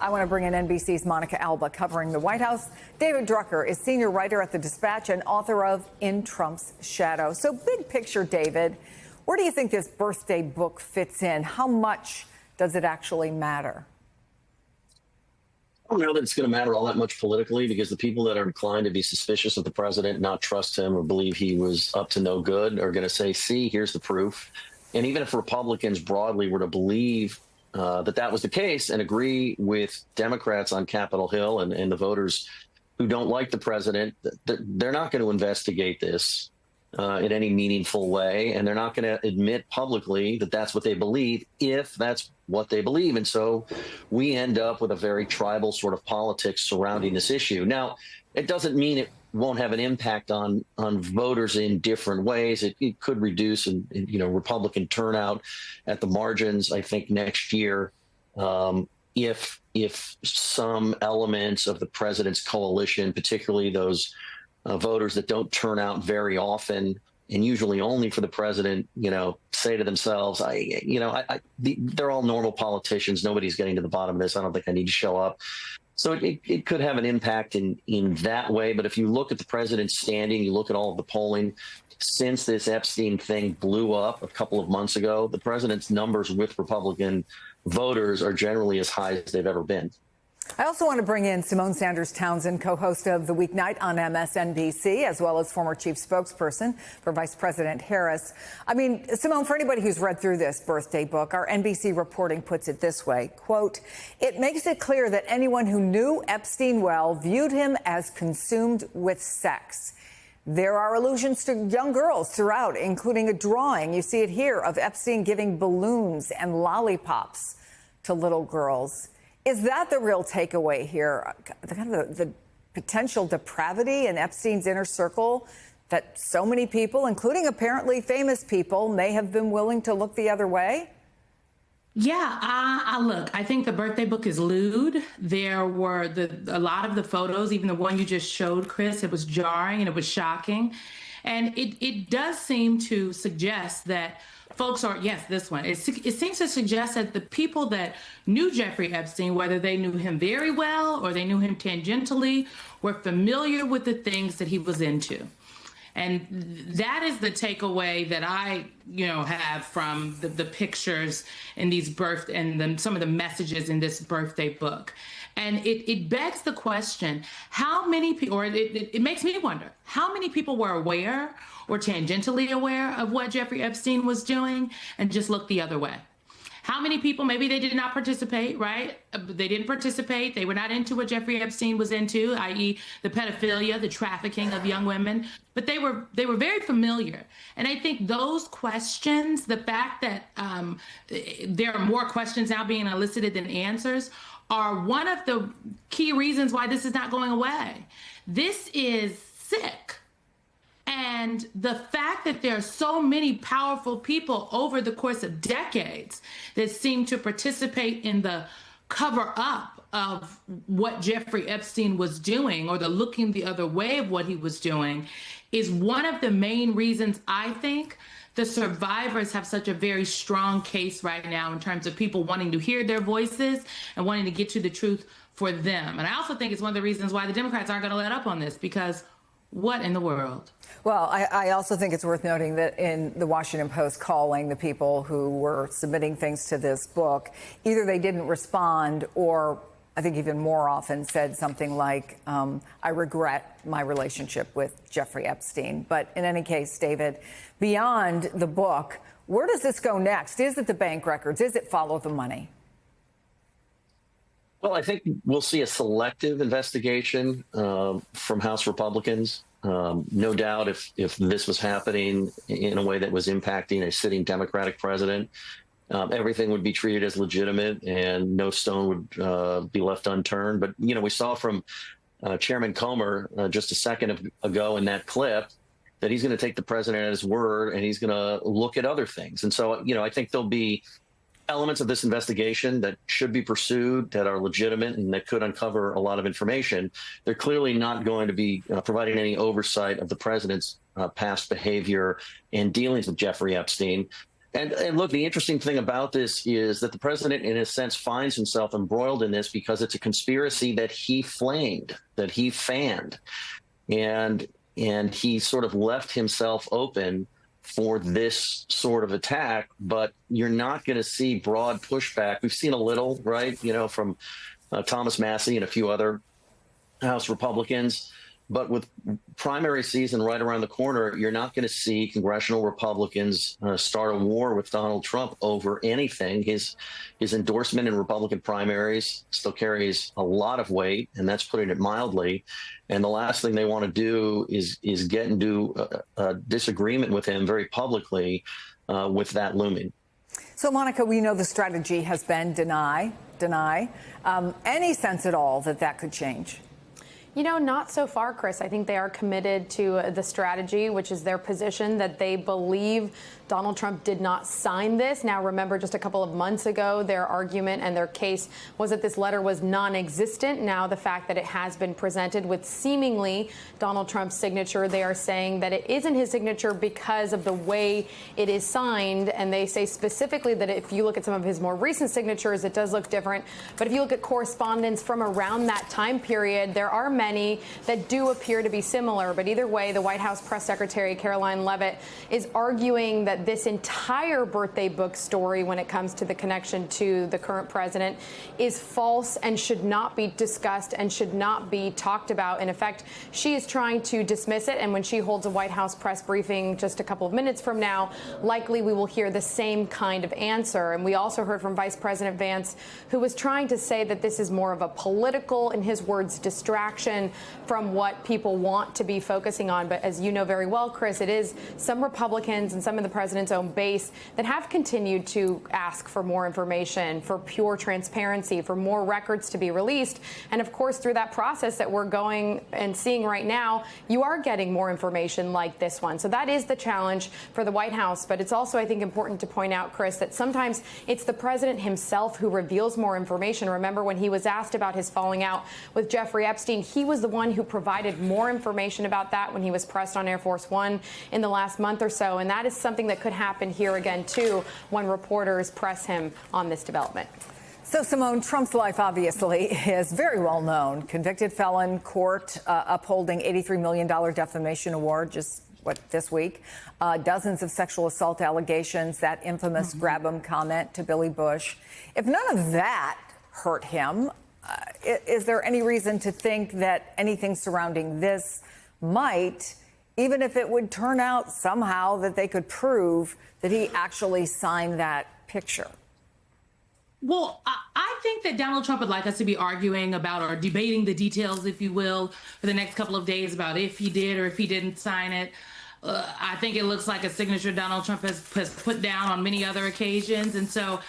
I want to bring in NBC's Monica Alba covering the White House. David Drucker is senior writer at The Dispatch and author of In Trump's Shadow. So big picture, David, where do you think this birthday book fits in? How much does it actually matter? I don't know that it's going to matter all that much politically, because the people that are inclined to be suspicious of the president, not trust him, or believe he was up to no good are going to say, see, here's the proof. And even if Republicans broadly were to believe that was the case and agree with Democrats on Capitol Hill and the voters who don't like the president, they're not going to investigate this in any meaningful way. And they're not going to admit publicly that that's what they believe, if that's what they believe. And so we end up with a very tribal sort of politics surrounding this issue. Now, it doesn't mean it won't have an impact on voters in different ways. It could reduce Republican turnout at the margins, I think, next year, if some elements of the president's coalition, particularly those voters that don't turn out very often and usually only for the president, say to themselves, they're all normal politicians. Nobody's getting to the bottom of this. I don't think I need to show up. So it could have an impact in that way. But if you look at the president's standing, you look at all of the polling since this Epstein thing blew up a couple of months ago, the president's numbers with Republican voters are generally as high as they've ever been. I also want to bring in Symone Sanders Townsend, co-host of The Weeknight on MSNBC, as well as former chief spokesperson for Vice President Harris. I mean, Symone, for anybody who's read through this birthday book, our NBC reporting puts it this way, quote, "It makes it clear that anyone who knew Epstein well viewed him as consumed with sex. There are allusions to young girls throughout, including a drawing, you see it here, of Epstein giving balloons and lollipops to little girls." Is that the real takeaway here? The potential depravity in Epstein's inner circle that so many people, including apparently famous people, may have been willing to look the other way? Yeah, look, I think the birthday book is lewd. There were a lot of the photos, even the one you just showed, Chris, it was jarring and it was shocking. And it does seem to suggest that folks are, yes, this one. It seems to suggest that the people that knew Jeffrey Epstein, whether they knew him very well or they knew him tangentially, were familiar with the things that he was into. And that is the takeaway that I, have from the pictures in these some of the messages in this birthday book. And it begs the question, how many people, or it makes me wonder, how many people were aware or tangentially aware of what Jeffrey Epstein was doing and just looked the other way? How many people, maybe they did not participate, right? They didn't participate. They were not into what Jeffrey Epstein was into, i.e. the pedophilia, the trafficking of young women, but they were very familiar. And I think those questions, the fact that there are more questions now being elicited than answers, are one of the key reasons why this is not going away. This is sick. And the fact that there are so many powerful people over the course of decades that seem to participate in the cover up of what Jeffrey Epstein was doing, or the looking the other way of what he was doing, is one of the main reasons I think the survivors have such a very strong case right now in terms of people wanting to hear their voices and wanting to get to the truth for them. And I also think it's one of the reasons why the Democrats aren't going to let up on this, because what in the world? Well, I also think it's worth noting that in the Washington Post calling the people who were submitting things to this book, either they didn't respond or, I think even more often, said something like, I regret my relationship with Jeffrey Epstein. But in any case, David, beyond the book, where does this go next? Is it the bank records? Is it follow the money? Well, I think we'll see a selective investigation from House Republicans. No doubt if this was happening in a way that was impacting a sitting Democratic president, everything would be treated as legitimate and no stone would be left unturned. But, we saw from Chairman Comer just a second ago in that clip that he's going to take the president at his word and he's going to look at other things. And so, I think there'll be elements of this investigation that should be pursued, that are legitimate and that could uncover a lot of information. They're clearly not going to be providing any oversight of the president's past behavior and dealings with Jeffrey Epstein. And look, the interesting thing about this is that the president, in a sense, finds himself embroiled in this because it's a conspiracy that he flamed, that he fanned, and he sort of left himself open for this sort of attack. But you're not going to see broad pushback. We've seen a little, right? From Thomas Massie and a few other House Republicans. But with primary season right around the corner, you're not going to see congressional Republicans start a war with Donald Trump over anything. His endorsement in Republican primaries still carries a lot of weight, and that's putting it mildly. And the last thing they want to do is get into a disagreement with him very publicly with that looming. So, Monica, we know the strategy has been deny. Any sense at all that could change? Not so far, Chris. I think they are committed to the strategy, which is their position that they believe Donald Trump did not sign this. Now, remember, just a couple of months ago, their argument and their case was that this letter was non-existent. Now, the fact that it has been presented with seemingly Donald Trump's signature, they are saying that it isn't his signature because of the way it is signed. And they say specifically that if you look at some of his more recent signatures, it does look different. But if you look at correspondence from around that time period, there are many that do appear to be similar. But either way, the White House press secretary, Caroline Leavitt, is arguing that this entire birthday book story, when it comes to the connection to the current president, is false and should not be discussed and should not be talked about. In effect, she is trying to dismiss it. And when she holds a White House press briefing just a couple of minutes from now, likely we will hear the same kind of answer. And we also heard from Vice President Vance, who was trying to say that this is more of a political, in his words, distraction from what people want to be focusing on. But as you know very well, Chris, it is some Republicans and some of the president's own base that have continued to ask for more information, for pure transparency, for more records to be released. And of course, through that process that we're going and seeing right now, you are getting more information like this one. So that is the challenge for the White House. But it's also, I think, important to point out, Chris, that sometimes it's the president himself who reveals more information. Remember when he was asked about his falling out with Jeffrey Epstein, he was the one who provided more information about that when he was pressed on Air Force One in the last month or so. And that is something that could happen here again, too, when reporters press him on this development. So, Simone, Trump's life obviously is very well known. Convicted felon, court upholding $83 million defamation award just this week. Dozens of sexual assault allegations, that infamous grab 'em comment to Billy Bush. If none of that hurt him, is there any reason to think that anything surrounding this might, even if it would turn out somehow that they could prove that he actually signed that picture? Well, I think that Donald Trump would like us to be arguing about or debating the details, if you will, for the next couple of days about if he did or if he didn't sign it. I think it looks like a signature Donald Trump has put down on many other occasions. And so,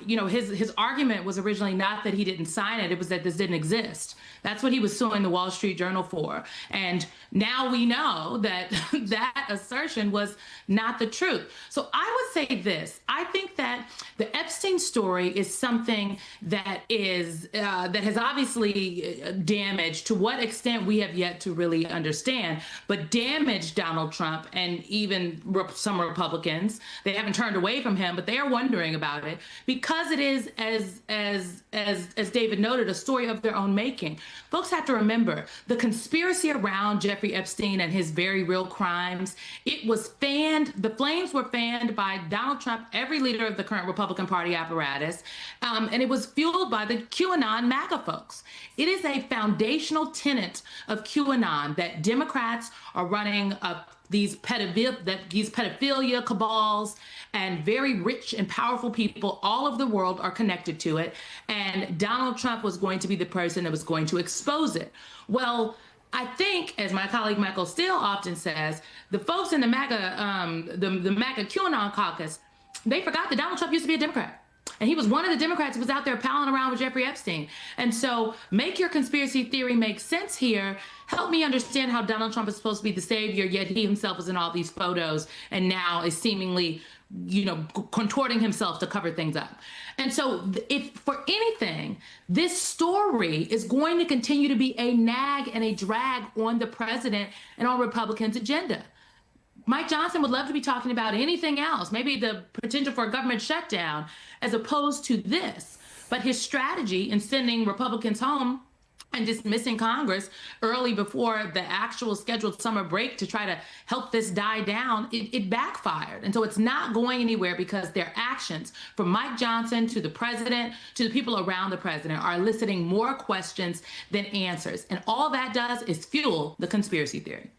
his argument was originally not that he didn't sign it. It was that this didn't exist. That's what he was suing the Wall Street Journal for. And now we know that that assertion was not the truth. So I would say this. I think that the Epstein story is something that is that has obviously damaged, to what extent we have yet to really understand, but damaged Donald Trump and even some Republicans. They haven't turned away from him, but they are wondering about it because it is, as David noted, a story of their own making. Folks have to remember the conspiracy around Jeffrey Epstein and his very real crimes. It was fanned. The flames were fanned by Donald Trump, every leader of the current Republican Party apparatus, and it was fueled by the QAnon MAGA folks. It is a foundational tenet of QAnon that Democrats are running these pedophilia cabals, and very rich and powerful people all over the world are connected to it. And Donald Trump was going to be the person that was going to expose it. Well, I think, as my colleague Michael Steele often says, the folks in the MAGA, the MAGA QAnon caucus, they forgot that Donald Trump used to be a Democrat. And he was one of the Democrats who was out there palling around with Jeffrey Epstein. And so make your conspiracy theory make sense here. Help me understand how Donald Trump is supposed to be the savior, yet he himself is in all these photos and now is seemingly, contorting himself to cover things up. And so if for anything, this story is going to continue to be a nag and a drag on the president and on Republicans' agenda. Mike Johnson would love to be talking about anything else, maybe the potential for a government shutdown, as opposed to this. But his strategy in sending Republicans home and dismissing Congress early before the actual scheduled summer break to try to help this die down, it backfired. And so it's not going anywhere because their actions, from Mike Johnson to the president to the people around the president, are eliciting more questions than answers. And all that does is fuel the conspiracy theory.